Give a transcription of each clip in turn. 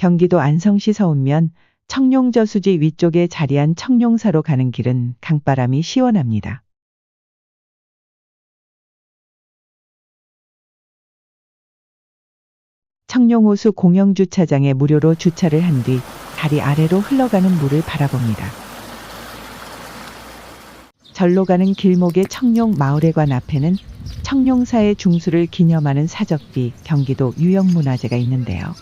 경기도 안성시 서운면 청룡저수지 위쪽에 자리한 청룡사로 가는 길은 강바람이 시원합니다. 청룡호수 공영주차장에 무료로 주차를 한 뒤 다리 아래로 흘러가는 물을 바라봅니다. 절로 가는 길목의 청룡 마을회관 앞에는 청룡사의 중수를 기념하는 사적비 경기도 유형문화재가 있는데요.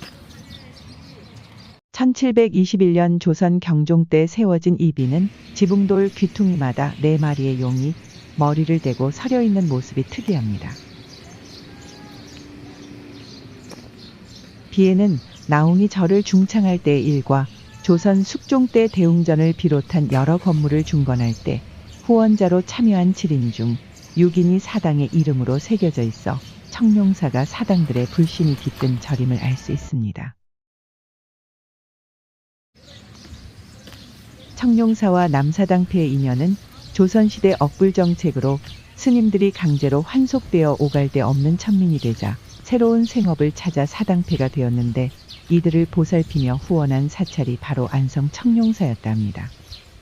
1721년 조선 경종 때 세워진 이 비는 지붕돌 귀퉁이마다 4마리의 용이 머리를 대고 서려 있는 모습이 특이합니다. 비에는 나홍이 절을 중창할 때의 일과 조선 숙종 때 대웅전을 비롯한 여러 건물을 중건할 때 후원자로 참여한 7인 중 6인이 사당의 이름으로 새겨져 있어 청룡사가 사당들의 불신이 깃든 절임을 알 수 있습니다. 청룡사와 남사당패의 인연은 조선시대 억불정책으로 스님들이 강제로 환속되어 오갈 데 없는 천민이 되자 새로운 생업을 찾아 사당패가 되었는데 이들을 보살피며 후원한 사찰이 바로 안성 청룡사였다 합니다.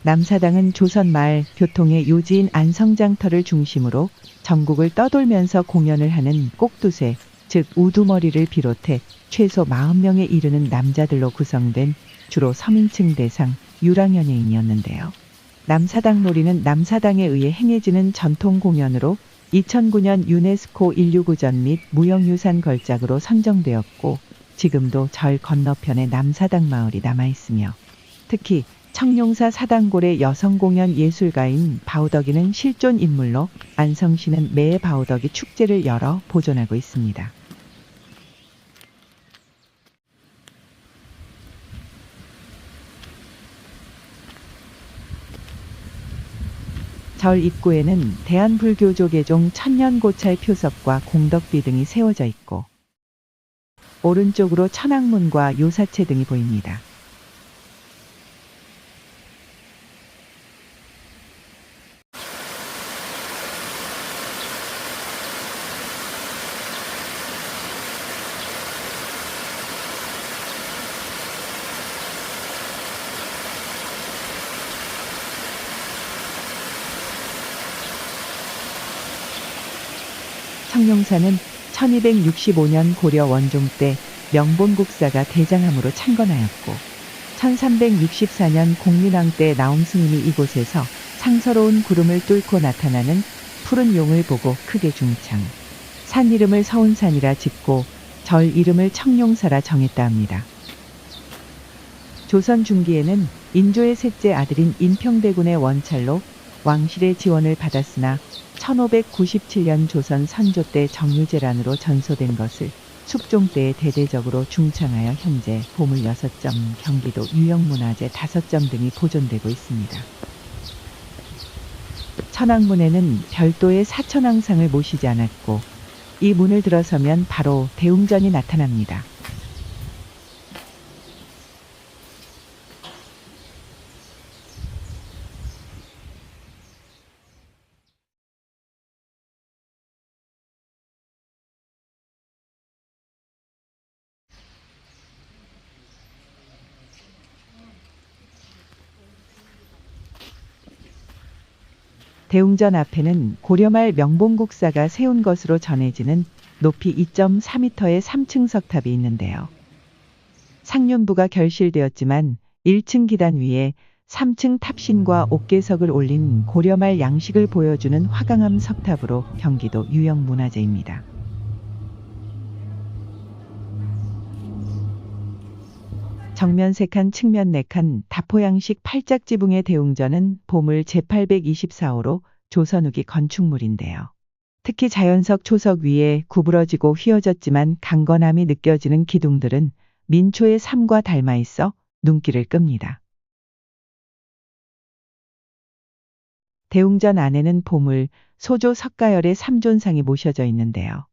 남사당은 조선 말 교통의 요지인 안성장터를 중심으로 전국을 떠돌면서 공연을 하는 꼭두새, 즉 우두머리를 비롯해 최소 40명에 이르는 남자들로 구성된 주로 서민층 대상 유랑연예인이었는데요. 남사당 놀이는 남사당에 의해 행해지는 전통 공연으로 2009년 유네스코 인류구전 및 무형유산 걸작으로 선정되었고 지금도 절 건너편에 남사당 마을이 남아있으며 특히 청룡사 사당골의 여성공연 예술가인 바우덕이는 실존 인물로 안성시는 매해 바우덕이 축제를 열어 보존하고 있습니다. 절 입구에는 대한불교조계종 천년고찰 표석과 공덕비 등이 세워져 있고 오른쪽으로 천왕문과 요사체 등이 보입니다. 청룡사는 1265년 고려 원종 때 명본국사가 대장암으로 창건하였고 1364년 공민왕 때 나홍스님이 이곳에서 상서로운 구름을 뚫고 나타나는 푸른 용을 보고 크게 중창, 산 이름을 서운산이라 짓고 절 이름을 청룡사라 정했다 합니다. 조선 중기에는 인조의 셋째 아들인 인평대군의 원찰로 왕실의 지원을 받았으나 1597년 조선 선조 때 정유재란으로 전소된 것을 숙종 때에 대대적으로 중창하여 현재 보물 6점, 경기도 유형문화재 5점 등이 보존되고 있습니다. 천왕문에는 별도의 사천왕상을 모시지 않았고 이 문을 들어서면 바로 대웅전이 나타납니다. 대웅전 앞에는 고려말 명본국사가 세운 것으로 전해지는 높이 2.4m의 3층 석탑이 있는데요. 상륜부가 결실되었지만 1층 기단 위에 3층 탑신과 옥계석을 올린 고려말 양식을 보여주는 화강암 석탑으로 경기도 유형문화재입니다. 정면 3칸, 측면 4칸, 다포양식 팔짝지붕의 대웅전은 보물 제824호로 조선 후기 건축물인데요. 특히 자연석 초석 위에 구부러지고 휘어졌지만 강건함이 느껴지는 기둥들은 민초의 삶과 닮아 있어 눈길을 끕니다. 대웅전 안에는 보물, 소조 석가열의 3존상이 모셔져 있는데요.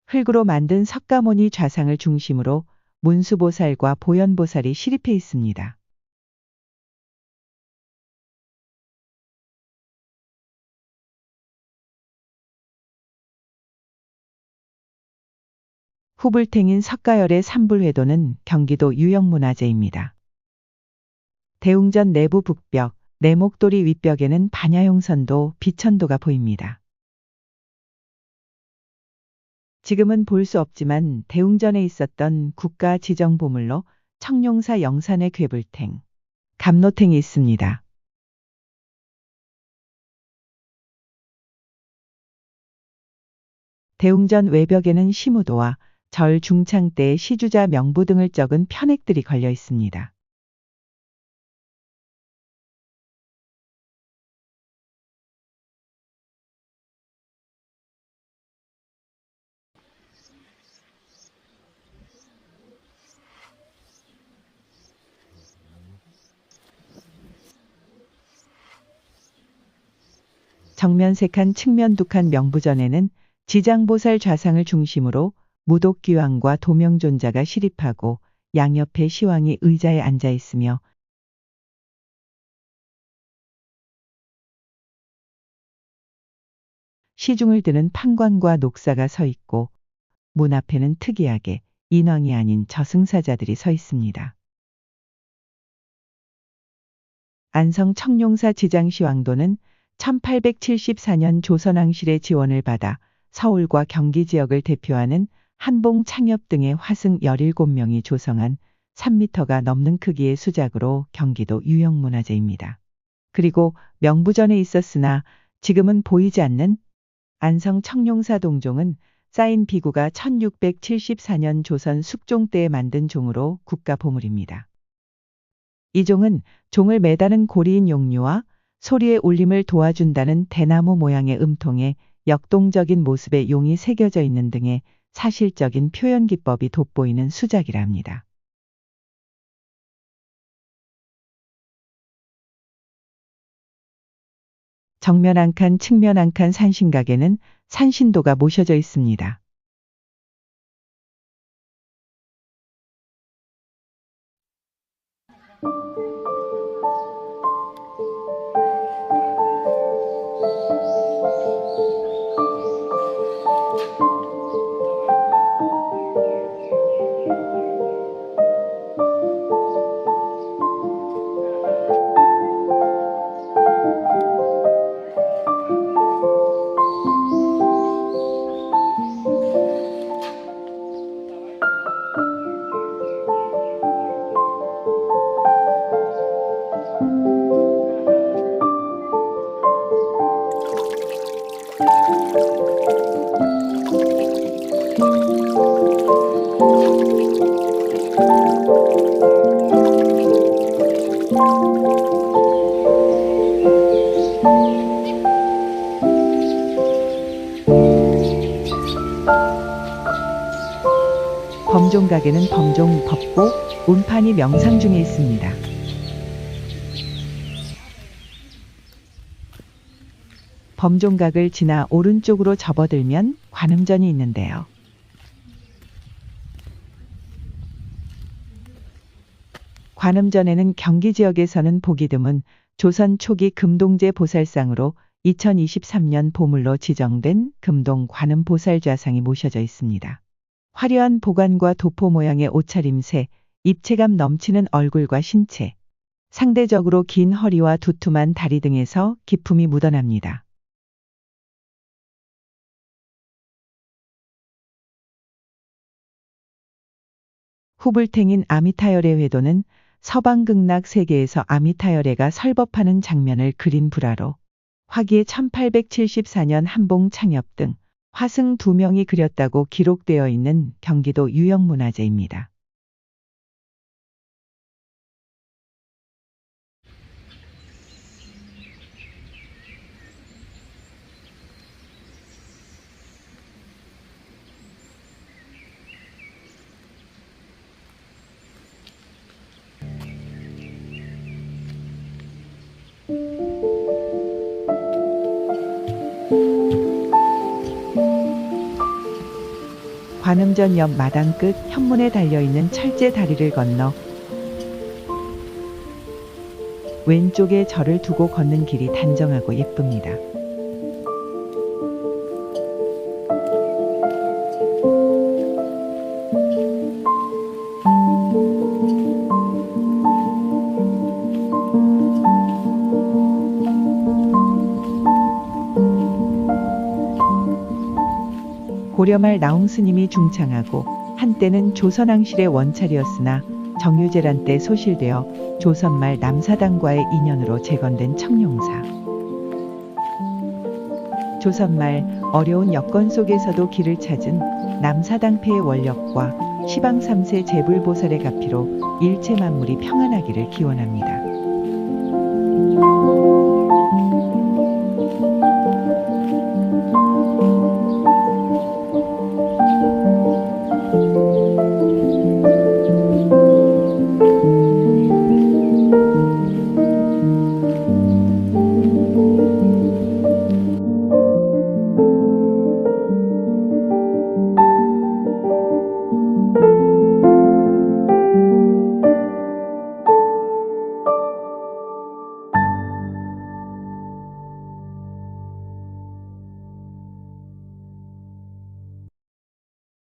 흙으로 만든 석가모니 좌상을 중심으로 문수보살과 보현보살이 시립해 있습니다. 후불탱인 석가열의 삼불회도는 경기도 유형문화재입니다. 대웅전 내부 북벽, 내목도리 윗벽에는 반야용선도, 비천도가 보입니다. 지금은 볼 수 없지만 대웅전에 있었던 국가 지정보물로 청룡사 영산의 괴불탱, 감노탱이 있습니다. 대웅전 외벽에는 시무도와 절 중창 때 시주자 명부 등을 적은 편액들이 걸려 있습니다. 정면 3칸 측면 2칸 명부전에는 지장보살 좌상을 중심으로 무독귀왕과 도명존자가 시립하고 양옆에 시왕이 의자에 앉아 있으며 시중을 드는 판관과 녹사가 서 있고 문 앞에는 특이하게 인왕이 아닌 저승사자들이 서 있습니다. 안성 청룡사 지장시왕도는 1874년 조선왕실의 지원을 받아 서울과 경기 지역을 대표하는 한봉 창엽 등의 화승 17명이 조성한 3m가 넘는 크기의 수작으로 경기도 유형문화재입니다. 그리고 명부전에 있었으나 지금은 보이지 않는 안성 청룡사 동종은 쌓인 비구가 1674년 조선 숙종 때에 만든 종으로 국가보물입니다. 이 종은 종을 매다는 고리인 용류와 소리의 울림을 도와준다는 대나무 모양의 음통에 역동적인 모습의 용이 새겨져 있는 등의 사실적인 표현 기법이 돋보이는 수작이라 합니다. 정면 1칸, 측면 1칸 산신각에는 산신도가 모셔져 있습니다. 범종각에는 범종, 법고, 운판이 명상 중에 있습니다. 범종각을 지나 오른쪽으로 접어들면 관음전이 있는데요. 관음전에는 경기 지역에서는 보기 드문 조선 초기 금동제 보살상으로 2023년 보물로 지정된 금동 관음 보살좌상이 모셔져 있습니다. 화려한 보관과 도포 모양의 옷차림새, 입체감 넘치는 얼굴과 신체, 상대적으로 긴 허리와 두툼한 다리 등에서 기품이 묻어납니다. 후불탱인 아미타열의 회도는 서방극락 세계에서 아미타열애가 설법하는 장면을 그린 불화로 화기의 1874년 한봉 창엽 등 화승 2명이 그렸다고 기록되어 있는 경기도 유형문화재입니다. 관음전 옆 마당 끝 현문에 달려있는 철제 다리를 건너 왼쪽에 절을 두고 걷는 길이 단정하고 예쁩니다. 고려말 나홍 스님이 중창하고 한때는 조선왕실의 원찰이었으나 정유재란 때 소실되어 조선말 남사당과의 인연으로 재건된 청룡사. 조선말 어려운 여건 속에서도 길을 찾은 남사당패의 원력과 시방 3세 재불보살의 가피로 일체 만물이 평안하기를 기원합니다.